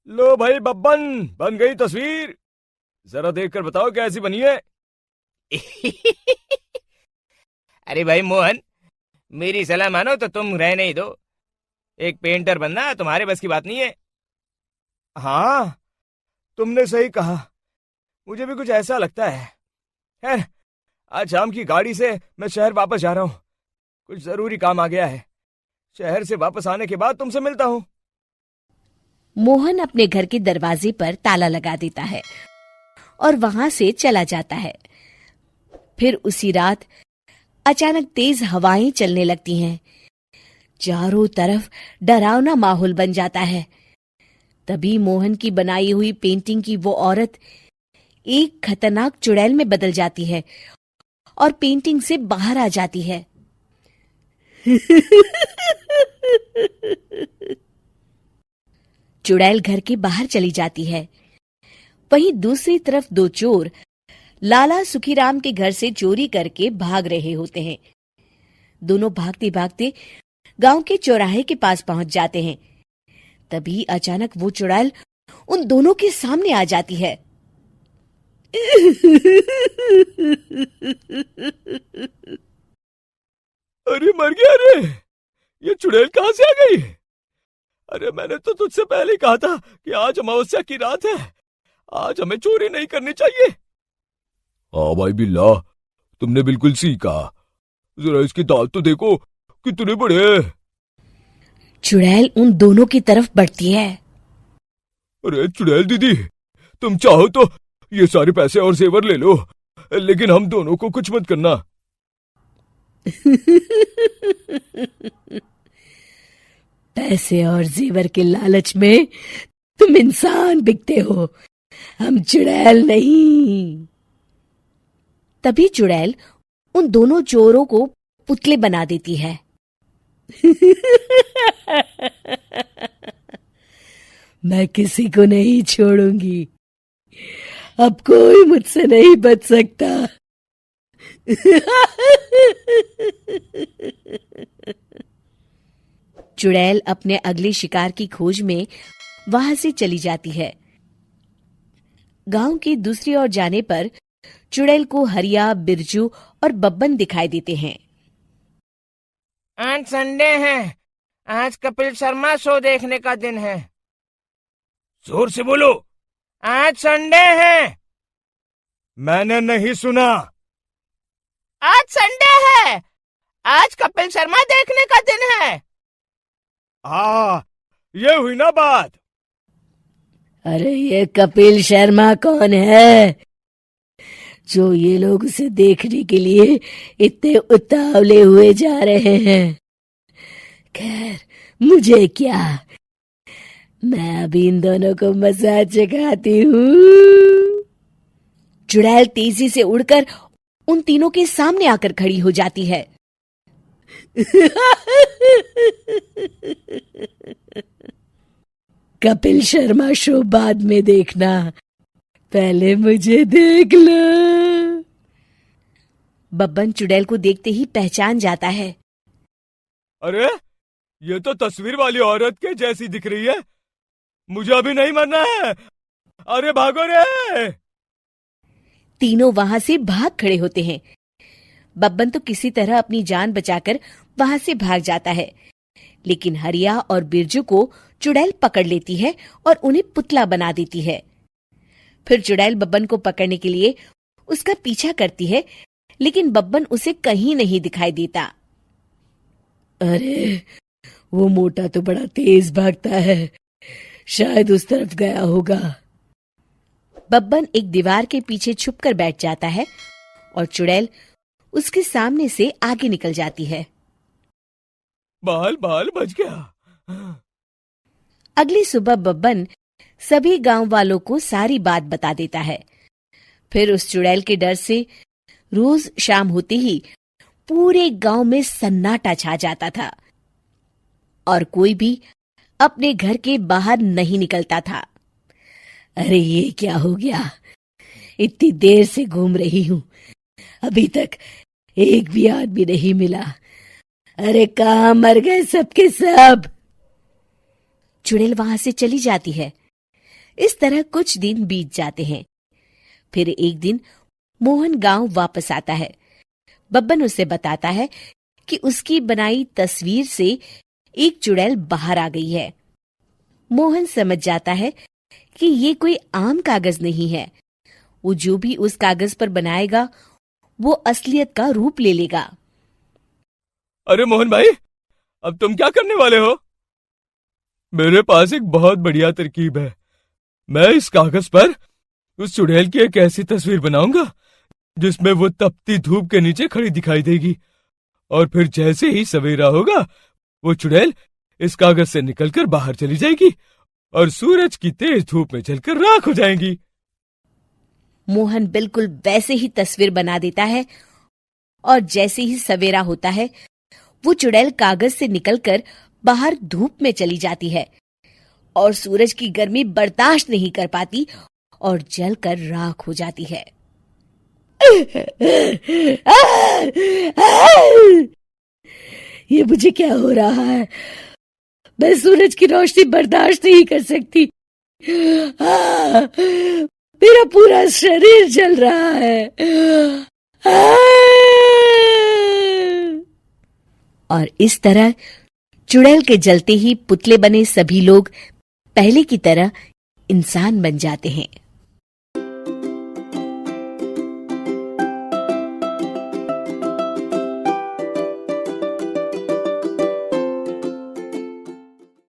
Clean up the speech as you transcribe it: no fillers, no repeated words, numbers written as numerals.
लो भाई बब्बन, बन गई तस्वीर। जरा देखकर बताओ कैसी बनी है। अरे भाई मोहन, मेरी सलाह मानो तो तुम रहने ही दो। एक पेंटर बनना तुम्हारे बस की बात नहीं है। हाँ, तुमने सही कहा। मुझे भी कुछ ऐसा लगता है। खैर, आज शाम की गाड़ी से मैं शहर वापस जा रहा हूँ। कुछ जरूरी काम आ गया है। शहर से वापस आने के बाद तुमसे मिलता हूँ। मोहन अपने घर के दरवाजे पर ताला लगा देता है और वहां से चला जाता है। फिर उसी रात अचानक तेज हवाएं चलने लगती हैं। चारों तरफ डरावना माहौल बन जाता है। तभी मोहन की बनाई हुई पेंटिंग की वो औरत एक खतरनाक चुड़ैल में बदल जाती है और पेंटिंग से बाहर आ जाती है। चुड़ैल घर के बाहर चली जाती है। वहीं दूसरी तरफ दो चोर लाला सुखीराम के घर से चोरी करके भाग रहे होते हैं। दोनों भागते भागते गांव के चौराहे के पास पहुंच जाते हैं। तभी अचानक वो चुड़ैल उन दोनों के सामने आ जाती है। अरे मर गया रे! ये चुड़ैल कहाँ से आ गई? अरे मैंने तो तुझसे पहले ही कहा था कि आज अमावस्या की रात है। आज हमें चोरी नहीं करनी चाहिए। हाँ भाई बिल्ला, तुमने बिल्कुल सही कहा। जरा इसके दांत तो देखो, कितने बड़े हैं। चुड़ैल उन दोनों की तरफ बढ़ती है। अरे चुड़ैल दीदी, तुम चाहो तो ये सारे पैसे और जेवर ले लो, लेकिन हम दोनों को कुछ मत करना। पैसे और जेवर के लालच में तुम इंसान बिकते हो, हम चुड़ैल नहीं। तभी चुड़ैल उन दोनों चोरों को पुतले बना देती है। मैं किसी को नहीं छोड़ूंगी। अब कोई मुझसे नहीं बच सकता। चुड़ैल अपने अगले शिकार की खोज में वहां से चली जाती है। गांव की दूसरी ओर जाने पर चुड़ैल को हरिया, बिरजू और बब्बन दिखाई देते हैं। आज संडे है। आज कपिल शर्मा शो देखने का दिन है। जोर से बोलो। आज संडे है। मैंने नहीं सुना। आज संडे है। आज कपिल शर्मा देखने का दिन है। हाँ, ये हुई ना बात। अरे ये कपिल शर्मा कौन है जो ये लोग उसे देखने के लिए इतने उतावले हुए जा रहे हैं? खैर, मुझे क्या, मैं अभी इन दोनों को मजा चखाती हूँ। चुड़ैल तेजी से उड़कर उन तीनों के सामने आकर खड़ी हो जाती है। कपिल शर्मा शो बाद में देखना, पहले मुझे देख लो। बब्बन चुड़ैल को देखते ही पहचान जाता है। अरे ये तो तस्वीर वाली औरत के जैसी दिख रही है। मुझे अभी नहीं मरना है। अरे भागो रे! तीनों वहां से भाग खड़े होते हैं। बब्बन तो किसी तरह अपनी जान बचाकर वहां से भाग जाता है, लेकिन हरिया और बिरजू को चुड़ैल पकड़ लेती है और उन्हें पुतला बना देती है। फिर चुड़ैल बब्बन को पकड़ने के लिए उसका पीछा करती है, लेकिन बब्बन उसे कहीं नहीं दिखाई देता। अरे वो मोटा तो बड़ा तेज भागता है, शायद उस तरफ गया होगा। बब्बन एक दीवार के पीछे छुपकर बैठ जाता है और चुड़ैल उसके सामने से आगे निकल जाती है। बाल बाल बच गया। अगली सुबह बब्बन सभी गांव वालों को सारी बात बता देता है। फिर उस चुड़ैल के डर से रोज शाम होते ही पूरे गांव में सन्नाटा छा जाता था और कोई भी अपने घर के बाहर नहीं निकलता था। अरे ये क्या हो गया? इतनी देर से घूम रही हूं, अभी तक एक भी आदमी नहीं मिला। अरे कहाँ मर गए सबके सब? चुड़ैल वहां से चली जाती है, इस तरह कुछ दिन बीत जाते हैं। फिर एक दिन मोहन गांव वापस आता है। बब्बन उसे बताता है कि उसकी बनाई तस्वीर से एक चुड़ैल बाहर आ गई है। मोहन समझ जाता है कि ये कोई आम कागज नहीं है। वो जो भी उस कागज पर बनाएगा वो असलियत का रूप ले लेगा। अरे मोहन भाई, अब तुम क्या करने वाले हो? मेरे पास एक बहुत बढ़िया तरकीब है। मैं इस कागज पर उस चुड़ैल की एक ऐसी तस्वीर बनाऊंगा जिसमें वो तपती धूप के नीचे खड़ी दिखाई देगी, और फिर जैसे ही सवेरा होगा वो चुड़ैल इस कागज से निकलकर बाहर चली जाएगी और सूरज की तेज धूप में जलकर राख हो जाएंगी। मोहन बिल्कुल वैसे ही तस्वीर बना देता है और जैसे ही सवेरा होता है वो चुड़ैल कागज से निकलकर बाहर धूप में चली जाती है और सूरज की गर्मी बर्दाश्त नहीं कर पाती और जलकर राख हो जाती है। ये मुझे क्या हो रहा है? मैं सूरज की रोशनी बर्दाश्त नहीं कर सकती। मेरा पूरा शरीर जल रहा है। और इस तरह चुड़ैल के जलते ही पुतले बने सभी लोग पहले की तरह इंसान बन जाते हैं।